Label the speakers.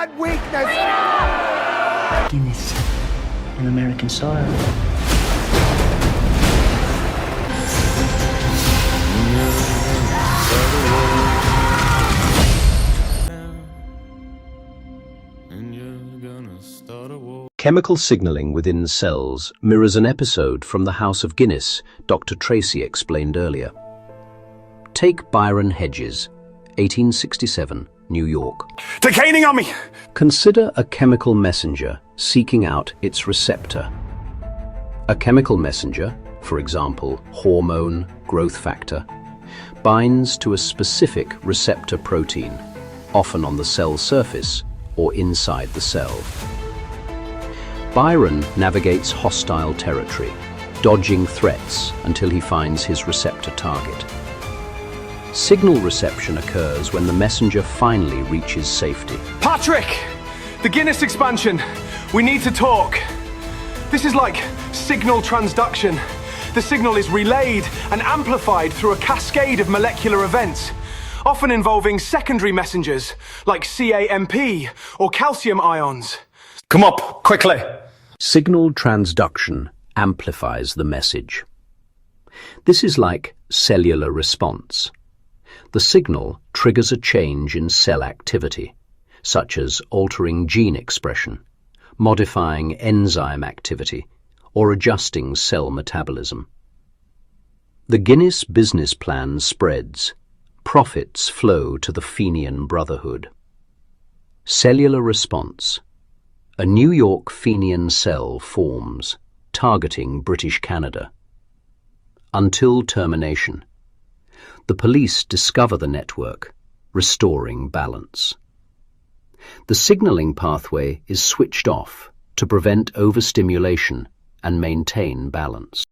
Speaker 1: not weakness.
Speaker 2: Guinness, an American style.
Speaker 3: Chemical signaling within cells mirrors an episode from the House of Guinness Dr. Treacy explained earlier. Take Byron Hedges, 1867, New York.
Speaker 1: They're gaining on me!
Speaker 3: Consider a chemical messenger seeking out its receptor. A chemical messenger, for example, hormone, growth factor, binds to a specific receptor protein, often on the cell surface or inside the cell. Byron navigates hostile territory, dodging threats until he finds his receptor target. Signal reception occurs when the messenger finally reaches safety.
Speaker 1: Patrick! The Guinness expansion! We need to talk. This is like signal transduction. The signal is relayed and amplified through a cascade of molecular events, often involving secondary messengers like CAMP or calcium ions. Come up, quickly!
Speaker 3: Signal transduction amplifies the message. This is like cellular response. The signal triggers a change in cell activity, such as altering gene expression, modifying enzyme activity, or adjusting cell metabolism. The Guinness business plan spreads. Profits flow to the Fenian Brotherhood. Cellular response. A New York Fenian cell forms, targeting British Canada. Until termination. The police discover the network, restoring balance. The signaling pathway is switched off to prevent overstimulation and maintain balance.